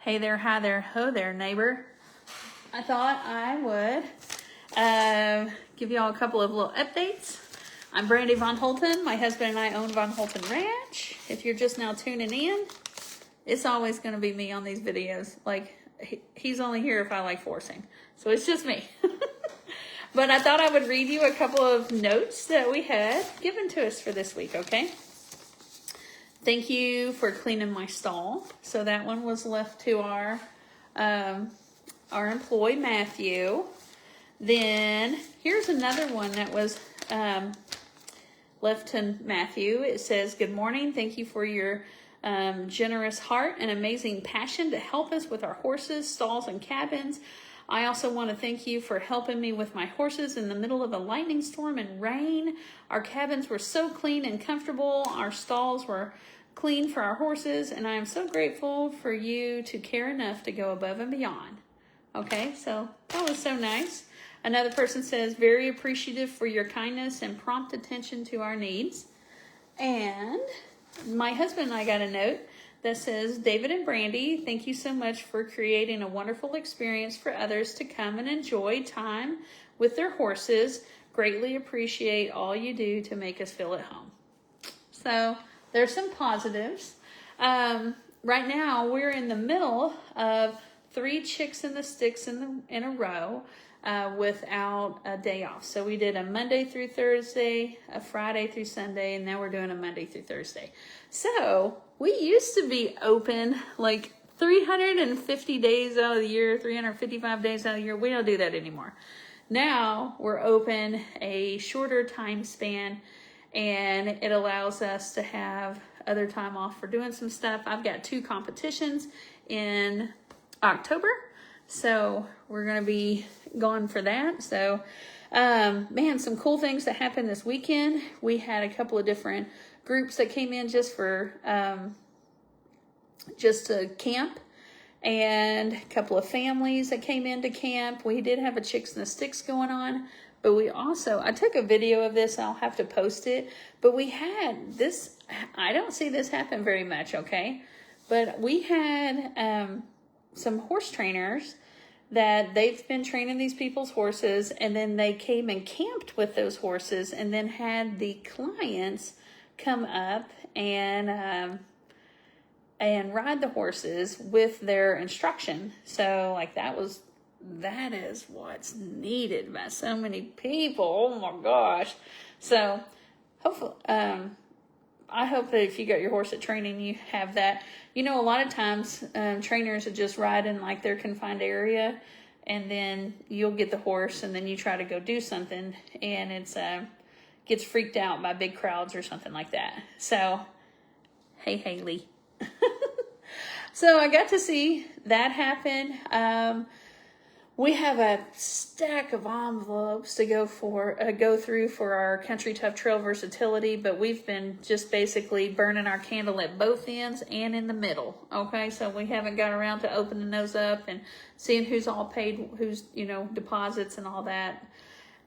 Hey there, hi there, ho there, neighbor. I thought I would give you all a couple of little updates. I'm Brandy Von Holton. My husband and I own Von Holton Ranch. If you're just now tuning in, it's always going to be me on these videos. Like, he's only here if I like forcing. So it's just me. But I thought I would read you a couple of notes that we had given to us for this week, okay? Thank you for cleaning my stall. So that one was left to our employee, Matthew. Then here's another one that was left to Matthew. It says, good morning. Thank you for your generous heart and amazing passion to help us with our horses, stalls, and cabins. I also want to thank you for helping me with my horses in the middle of a lightning storm and rain. Our cabins were so clean and comfortable. Our stalls were clean for our horses, and I am so grateful for you to care enough to go above and beyond. Okay, so that was so nice. Another person says, very appreciative for your kindness and prompt attention to our needs. And my husband and I got a note that says, David and Brandy, thank you so much for creating a wonderful experience for others to come and enjoy time with their horses. Greatly appreciate all you do to make us feel at home. So there's some positives. Right now, we're in the middle of 3 chicks in the sticks in a row without a day off. So we did a Monday through Thursday, a Friday through Sunday, and now we're doing a Monday through Thursday. So we used to be open like 350 days out of the year, 355 days out of the year. We don't do that anymore. Now we're open a shorter time span, and it allows us to have other time off for doing some stuff. I've got 2 competitions in October, so we're going to be gone for that. So, man, some cool things that happened this weekend. We had a couple of different groups that came in just for, just to camp, and a couple of families that came in to camp. We did have a Chicks in the Sticks going on, but we also, I took a video of this, I'll have to post it, but we had this, I don't see this happen very much, okay? But we had, some horse trainers that they've been training these people's horses, and then they came and camped with those horses, and then had the clients come up and ride the horses with their instruction. So like that is what's needed by so many people. Oh my gosh. So hopefully, I hope that if you got your horse at training, you have that. You know, a lot of times trainers are just riding like their confined area, and then you'll get the horse and then you try to go do something, and it's gets freaked out by big crowds or something like that. So, hey, Haley. So I got to see that happen. We have a stack of envelopes to go through for our Country Tough Trail Versatility, but we've been just basically burning our candle at both ends and in the middle. Okay, so we haven't got around to opening those up and seeing who's all paid, who's, deposits and all that.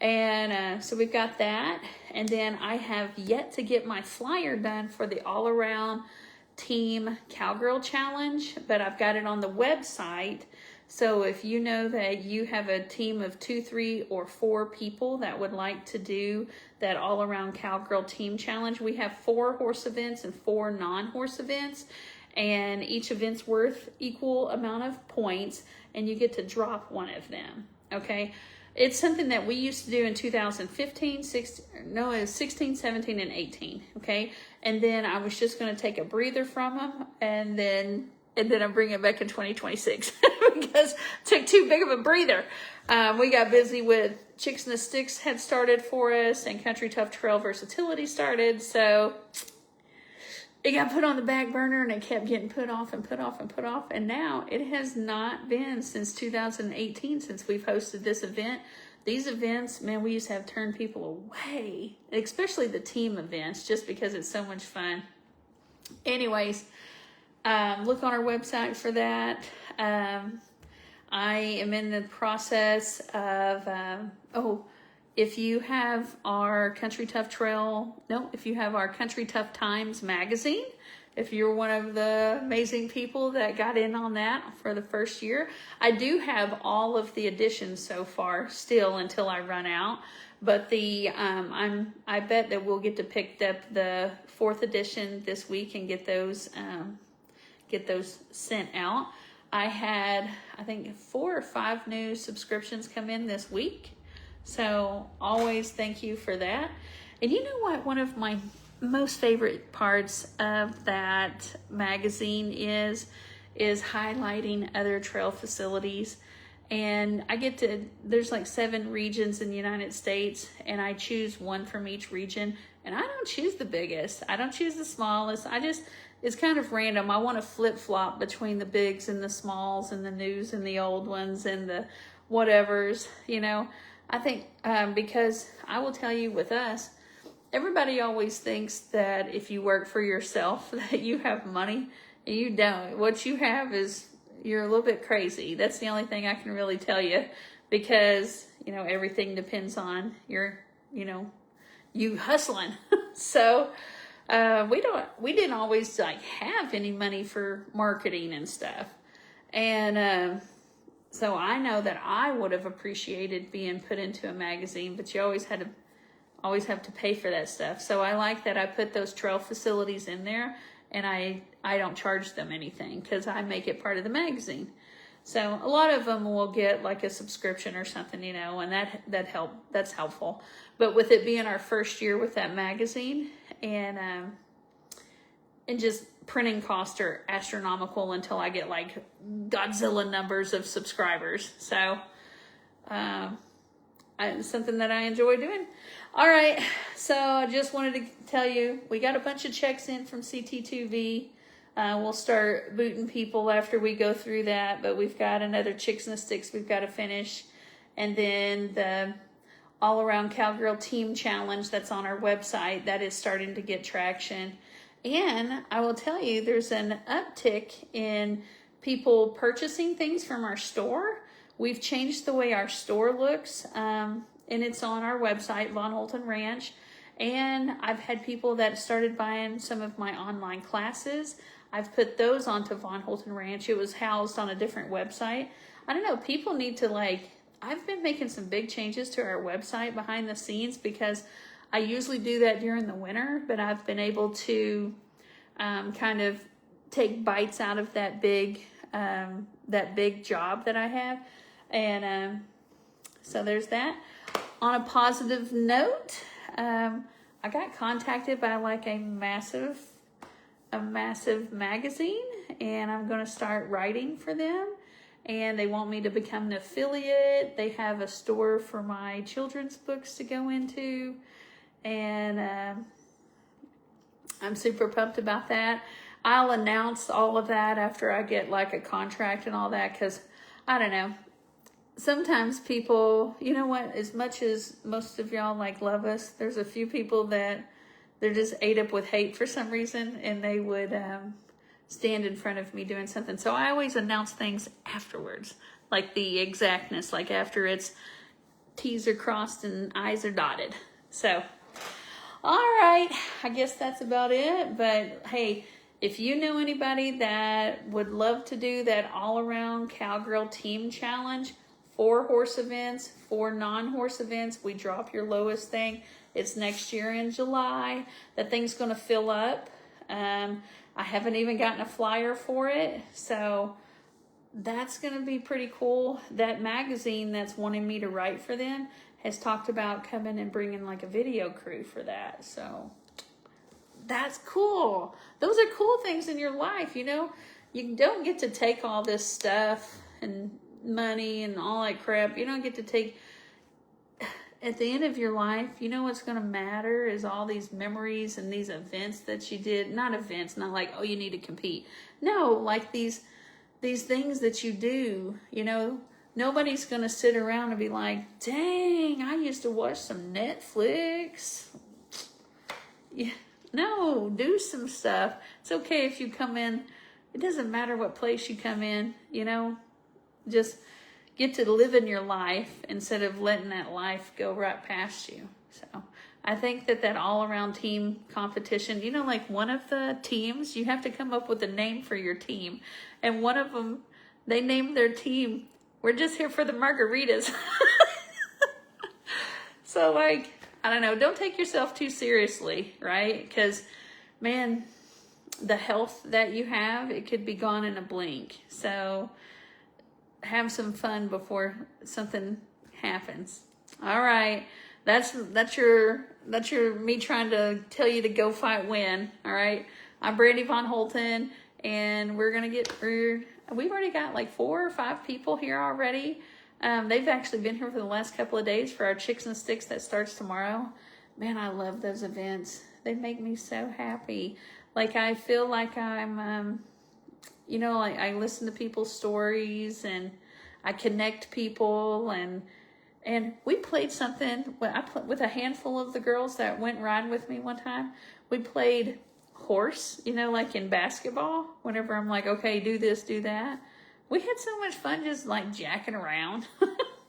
And so we've got that. And then I have yet to get my flyer done for the all-around team Cowgirl Challenge, but I've got it on the website. So if you know that you have a team of 2, 3, or 4 people that would like to do that all-around Cowgirl Team Challenge, we have 4 horse events and 4 non-horse events, and each event's worth equal amount of points, and you get to drop one of them, okay? It's something that we used to do in 2015, 16, 17, and 18, okay? And then I was just going to take a breather from them, and then I'm bringing it back in 2026 because it took too big of a breather. We got busy with Chicks in the Sticks had started for us, and Country Tough Trail Versatility started. So it got put on the back burner, and it kept getting put off and put off and put off. And now it has not been since 2018 since we've hosted this event. These events, man, we used to have turned people away, especially the team events, just because it's so much fun. Anyways, look on our website for that. I am in the process of, if you have our Country Tough Times magazine, if you're one of the amazing people that got in on that for the first year. I do have all of the editions so far still until I run out. But I bet that we'll get to pick up the 4th edition this week and get those sent out. I had, I think, 4 or 5 new subscriptions come in this week. So always thank you for that. And you know what? One of my most favorite parts of that magazine is highlighting other trail facilities. And I get to, there's like 7 regions in the United States, and I choose one from each region. And I don't choose the biggest. I don't choose the smallest. It's kind of random. I want to flip-flop between the bigs and the smalls and the news and the old ones and the whatevers, you know. I think because I will tell you with us, everybody always thinks that if you work for yourself that you have money, and you don't. What you have is, you're a little bit crazy. That's the only thing I can really tell you, because, you know, everything depends on you hustling. So we didn't always like have any money for marketing and stuff. And so I know that I would have appreciated being put into a magazine, but you always have to pay for that stuff. So I like that I put those trail facilities in there, and I don't charge them anything because I make it part of the magazine. So a lot of them will get like a subscription or something, you know, and that's helpful. But with it being our first year with that magazine, and just printing costs are astronomical until I get like Godzilla numbers of subscribers. So it's something that I enjoy doing. All right, so I just wanted to tell you, we got a bunch of checks in from CT2V. We'll start booting people after we go through that, but we've got another Chicks in the Sticks we've got to finish. And then the All Around Cowgirl Team Challenge that's on our website, that is starting to get traction. And I will tell you, there's an uptick in people purchasing things from our store. We've changed the way our store looks, and it's on our website, Von Holton Ranch. And I've had people that started buying some of my online classes. I've put those onto Von Holton Ranch. It was housed on a different website. I don't know, people need to I've been making some big changes to our website behind the scenes, because I usually do that during the winter, but I've been able to kind of take bites out of that big job that I have. And so there's that. On a positive note, I got contacted by like a massive magazine, and I'm going to start writing for them. And they want me to become an affiliate. They have a store for my children's books to go into. And I'm super pumped about that. I'll announce all of that after I get like a contract and all that, because I don't know. Sometimes people, you know what, as much as most of y'all like love us, there's a few people that they're just ate up with hate for some reason, and they would stand in front of me doing something. So I always announce things afterwards, like the exactness, like after it's T's are crossed and I's are dotted. So, all right, I guess that's about it. But hey, if you know anybody that would love to do that all-around Cowgirl Team Challenge, 4 horse events, 4 non-horse events, we drop your lowest thing. It's next year in July. That thing's going to fill up. I haven't even gotten a flyer for it, so that's going to be pretty cool. That magazine that's wanting me to write for them has talked about coming and bringing like a video crew for that. So that's cool. Those are cool things in your life, you know. You don't get to take all this stuff and money and all that crap. You don't get to take, at the end of your life, you know what's going to matter is all these memories and these events that you did. Not events, not like, oh, you need to compete. No, like these things that you do, you know. Nobody's going to sit around and be like, dang, I used to watch some Netflix. Yeah. No, do some stuff. It's okay if you come in. It doesn't matter what place you come in, you know. Just get to live in your life instead of letting that life go right past you. So I think that all-around team competition, you know, like one of the teams, you have to come up with a name for your team. And one of them, they named their team, "We're just here for the margaritas." So, like, I don't know, don't take yourself too seriously, right? Because, man, the health that you have, it could be gone in a blink. So have some fun before something happens. All right. That's your me trying to tell you to go fight win. All right. I'm Brandy Von Holton, and we've already got like 4 or 5 people here already. They've actually been here for the last couple of days for our Chicks and Sticks that starts tomorrow. Man, I love those events. They make me so happy. Like, I feel like I'm, you know, like I listen to people's stories and I connect people, and we played something. I played with a handful of the girls that went riding with me one time. We played horse, you know, like in basketball. Whenever I'm like, okay, do this, do that. We had so much fun just like jacking around.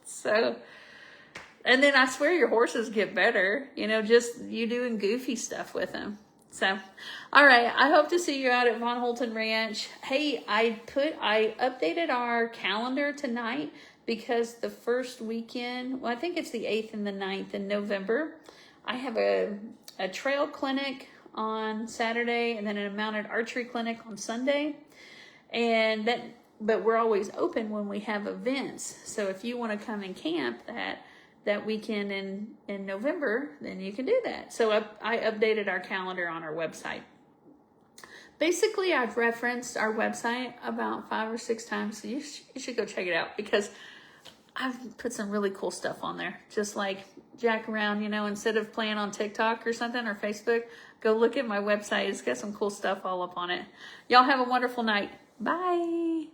So, and then I swear your horses get better, you know, just you doing goofy stuff with them. So, all right, I hope to see you out at Von Holton Ranch. Hey, I updated our calendar tonight because the first weekend, well, I think it's the 8th and the 9th in November, I have a trail clinic on Saturday and then a mounted archery clinic on Sunday. But we're always open when we have events. So if you want to come and camp that weekend in November, then you can do that. So I updated our calendar on our website. Basically, I've referenced our website about 5 or 6 times. So you should go check it out because I've put some really cool stuff on there. Just like jack around, you know, instead of playing on TikTok or something or Facebook, go look at my website. It's got some cool stuff all up on it. Y'all have a wonderful night. Bye.